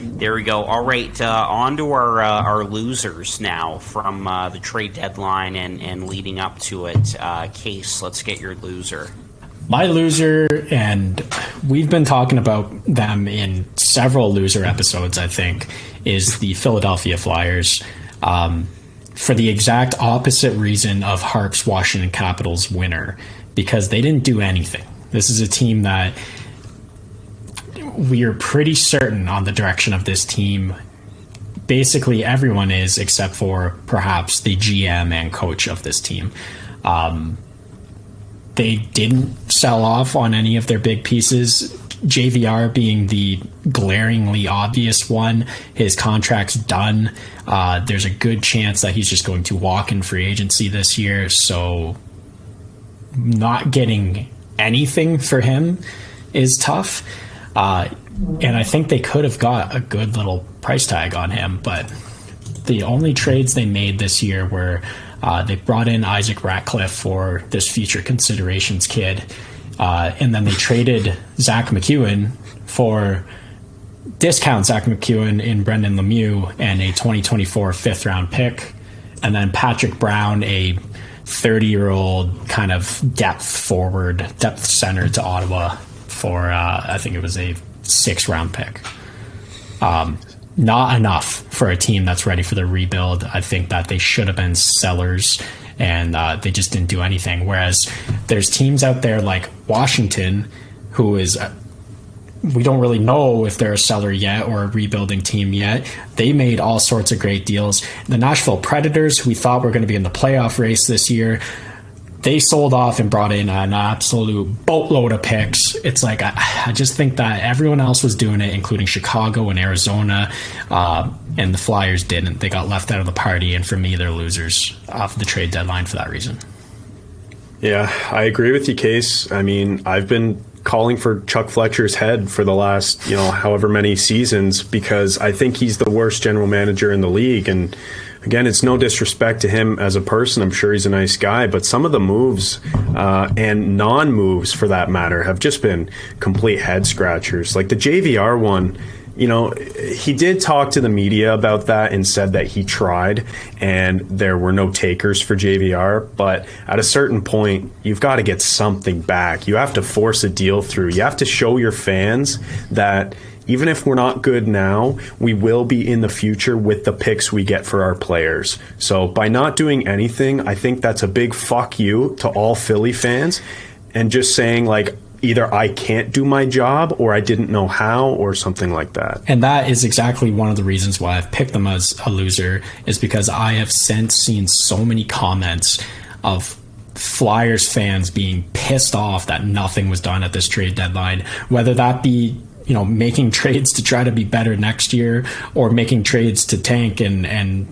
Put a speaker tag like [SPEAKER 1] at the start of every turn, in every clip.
[SPEAKER 1] There we go. All right, on to our losers now from the trade deadline and leading up to it. Case, let's get your loser.
[SPEAKER 2] My loser, and we've been talking about them in several loser episodes, I think, is the Philadelphia Flyers. For the exact opposite reason of Harp's Washington Capitals winner, because they didn't do anything. This is a team that we are pretty certain on the direction of this team. Basically, everyone is, except for perhaps the GM and coach of this team. They didn't sell off on any of their big pieces, JVR being the glaringly obvious one. His contract's done. There's a good chance that he's just going to walk in free agency this year, so not getting anything for him is tough. And I think they could have got a good little price tag on him, but the only trades they made this year were they brought in Isaac Ratcliffe for this future considerations kid, and then they traded Zach McEwen for discount Zach McEwen in Brendan Lemieux and a 2024 fifth round pick, and then Patrick Brown, a 30-year-old kind of depth center to Ottawa for I think it was a 6th round pick. Not enough for a team that's ready for the rebuild. I think that they should have been sellers, and they just didn't do anything. Whereas there's teams out there like Washington, who is, we don't really know if they're a seller yet or a rebuilding team yet. They made all sorts of great deals. The Nashville Predators, who we thought were going to be in the playoff race this year, they sold off and brought in an absolute boatload of picks. It's like, I just think that everyone else was doing it, including Chicago and Arizona, and the Flyers didn't. They got left out of the party, and for me, they're losers off the trade deadline for that reason.
[SPEAKER 3] Yeah, I agree with you, Case. I mean, I've been calling for Chuck Fletcher's head for the last, however many seasons, because I think he's the worst general manager in the league. And again, it's no disrespect to him as a person. I'm sure he's a nice guy, but some of the moves and non-moves, for that matter, have just been complete head scratchers. Like the JVR one, he did talk to the media about that and said that he tried and there were no takers for JVR. But at a certain point, you've got to get something back. You have to force a deal through. You have to show your fans that even if we're not good now, we will be in the future with the picks we get for our players. So by not doing anything, I think that's a big fuck you to all Philly fans, and just saying like, either I can't do my job or I didn't know how or something like that.
[SPEAKER 2] And that is exactly one of the reasons why I've picked them as a loser, is because I have since seen so many comments of Flyers fans being pissed off that nothing was done at this trade deadline, whether that be making trades to try to be better next year or making trades to tank and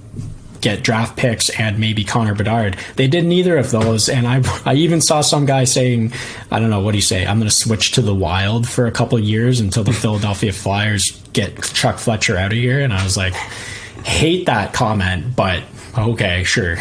[SPEAKER 2] get draft picks and maybe Connor Bedard. They did neither of those. And I even saw some guy saying, I don't know, what do you say? I'm going to switch to the Wild for a couple of years until the Philadelphia Flyers get Chuck Fletcher out of here. And I was like, hate that comment, but okay, sure.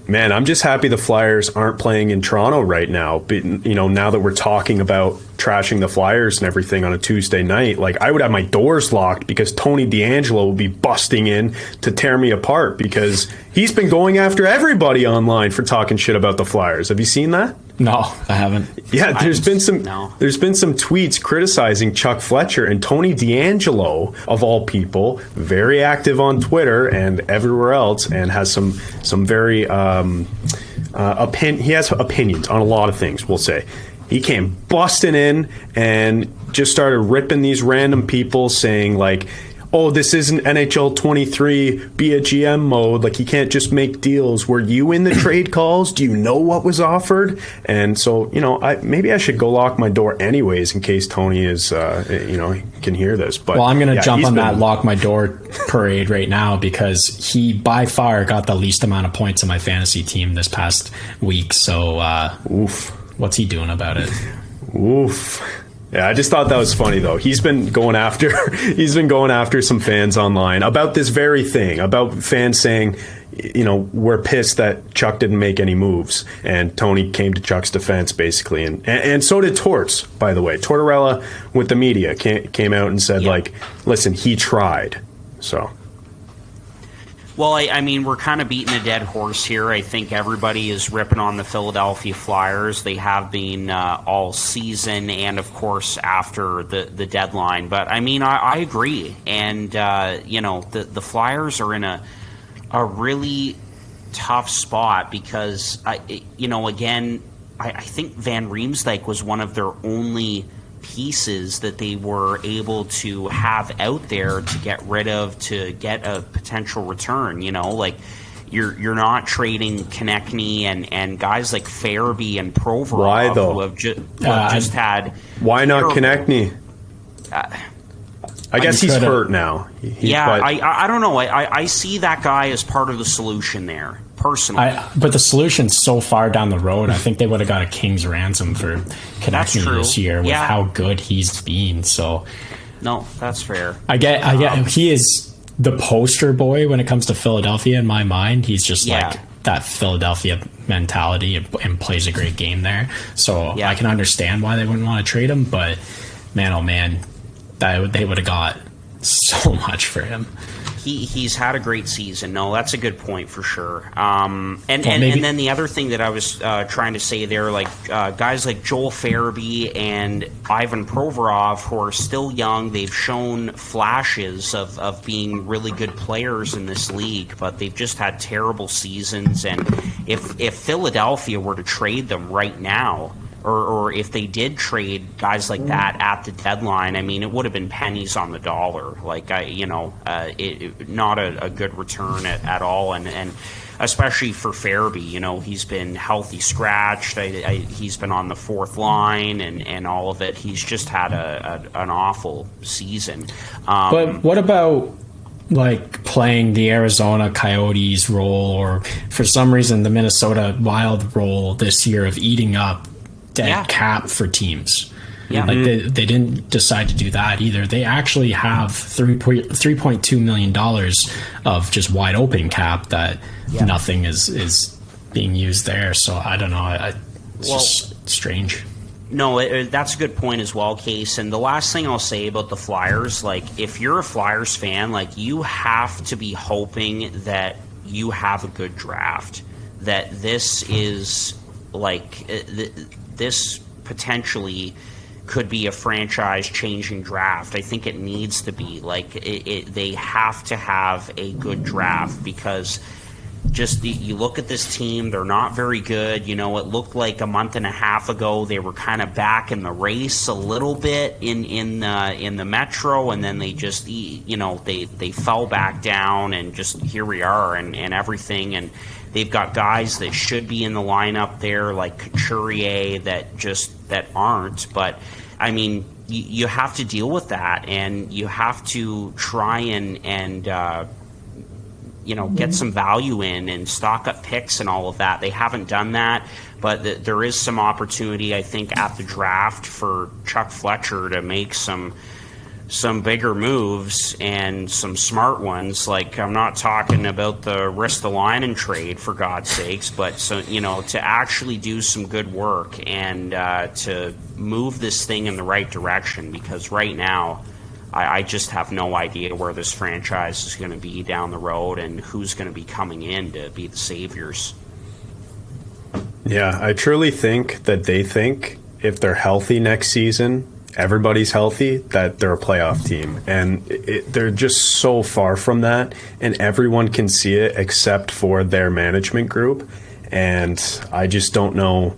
[SPEAKER 3] Man, I'm just happy the Flyers aren't playing in Toronto right now. But, now that we're talking about trashing the Flyers and everything on a Tuesday night, like I would have my doors locked because Tony DeAngelo will be busting in to tear me apart because he's been going after everybody online for talking shit about the Flyers. Have you seen that?
[SPEAKER 2] No, I haven't.
[SPEAKER 3] Yeah, there's been some tweets criticizing Chuck Fletcher, and Tony DeAngelo, of all people, very active on Twitter and everywhere else, and has some very he has opinions on a lot of things, we'll say. He came busting in and just started ripping these random people, saying like, oh, this isn't NHL 23, be a GM mode. Like, you can't just make deals. Were you in the trade calls? Do you know what was offered? And so, maybe I should go lock my door anyways in case Tony is, he can hear this. But
[SPEAKER 2] well, I'm going to jump on that lock my door parade right now because he by far got the least amount of points on my fantasy team this past week. So, oof. What's he doing about it?
[SPEAKER 3] Oof. Yeah, I just thought that was funny though. He's been going after some fans online about this very thing, about fans saying, we're pissed that Chuck didn't make any moves, and Tony came to Chuck's defense basically, and so did Torts, by the way. Tortorella with the media came out and said listen, he tried. So.
[SPEAKER 1] Well, I mean, we're kind of beating a dead horse here. I think everybody is ripping on the Philadelphia Flyers. They have been all season and, of course, after the deadline. But, I mean, I agree. And, the Flyers are in a really tough spot because, I think Van Riemsdyk was one of their only pieces that they were able to have out there to get rid of to get a potential return. You're not trading Konechny and guys like Farabee and Provorov.
[SPEAKER 3] Why though?
[SPEAKER 1] Who have just had.
[SPEAKER 3] Why not Konechny? I guess he's hurt now.
[SPEAKER 1] I don't know. I see that guy as part of the solution there. Personally,
[SPEAKER 2] but the solution's so far down the road. I think they would have got a king's ransom for Konechny this year with how good he's been. So,
[SPEAKER 1] no, that's fair.
[SPEAKER 2] I get. He is the poster boy when it comes to Philadelphia in my mind. He's just like that Philadelphia mentality and plays a great game there. So I can understand why they wouldn't want to trade him. But man, oh man, they would have got so much for him.
[SPEAKER 1] He's had a great season. No, that's a good point for sure. And then the other thing that I was trying to say there, guys like Joel Farabee and Ivan Provorov, who are still young, they've shown flashes of being really good players in this league, but they've just had terrible seasons. And if Philadelphia were to trade them right now, or if they did trade guys like that at the deadline, I mean, it would have been pennies on the dollar. Not a good return at all, and especially for Farabee. He's been healthy scratched. He's been on the fourth line and all of it. He's just had an awful season.
[SPEAKER 2] But what about playing the Arizona Coyotes role, or for some reason the Minnesota Wild role this year of eating up dead cap for teams? They didn't decide to do that either. They actually have $3.2 million of just wide open cap that nothing is being used there. So I don't know. It's just strange.
[SPEAKER 1] No, that's a good point as well, Case. And the last thing I'll say about the Flyers, if you're a Flyers fan, you have to be hoping that you have a good draft. That this is this potentially could be a franchise-changing draft. I think it needs to be. They have to have a good draft because you look at this team, they're not very good. It looked like a month and a half ago they were kind of back in the race a little bit in the Metro, and then they just they fell back down, and just here we are and everything. And they've got guys that should be in the lineup there, like Couturier, that aren't. But I mean, you have to deal with that, and you have to try and get some value in and stock up picks and all of that. They haven't done that, but there is some opportunity, I think, at the draft for Chuck Fletcher to make some bigger moves and some smart ones. I'm not talking about the Ristolainen trade, for God's sakes, but to actually do some good work and to move this thing in the right direction, because right now I just have no idea where this franchise is going to be down the road and who's going to be coming in to be the saviors.
[SPEAKER 3] Yeah, I truly think that they think if they're healthy next season, everybody's healthy, that they're a playoff team. And they're just so far from that, and everyone can see it except for their management group. And I just don't know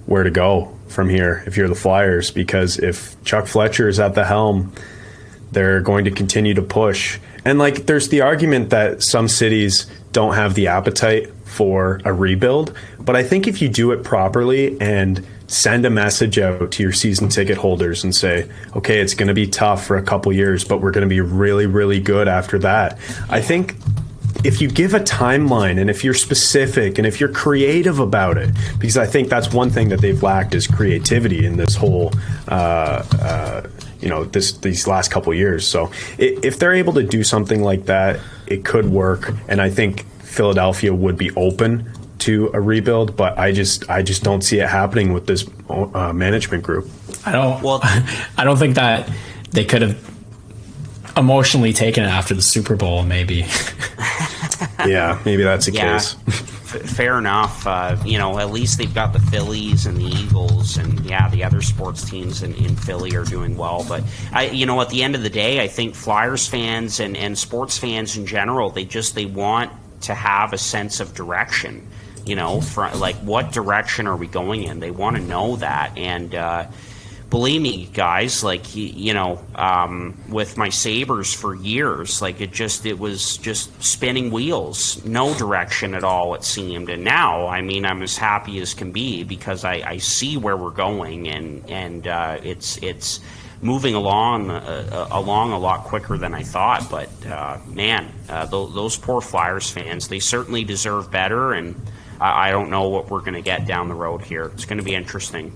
[SPEAKER 3] where to go from here if you're the Flyers, because if Chuck Fletcher is at the helm, they're going to continue to push. And there's the argument that some cities don't have the appetite for a rebuild, but I think if you do it properly and send a message out to your season ticket holders and say, okay, it's going to be tough for a couple years, but we're going to be really, really good after that, I think if you give a timeline and if you're specific and if you're creative about it, because I think that's one thing that they've lacked is creativity in this whole, these last couple of years. So if they're able to do something like that, it could work. And I think Philadelphia would be open to a rebuild, but I just don't see it happening with this management group.
[SPEAKER 2] I don't think that they could have emotionally taken it after the Super Bowl, maybe.
[SPEAKER 3] Yeah, maybe that's the case.
[SPEAKER 1] Fair enough. At least they've got the Phillies and the Eagles, and the other sports teams in Philly are doing well. But at the end of the day, I think Flyers fans and sports fans in general, they want to have a sense of direction. What direction are we going in? They want to know that. And believe me, guys, with my Sabres for years, it was just spinning wheels, no direction at all, it seemed. And now, I'm as happy as can be because I see where we're going, and it's moving along a lot quicker than I thought. But those poor Flyers fans, they certainly deserve better, and I don't know what we're going to get down the road here. It's going to be interesting.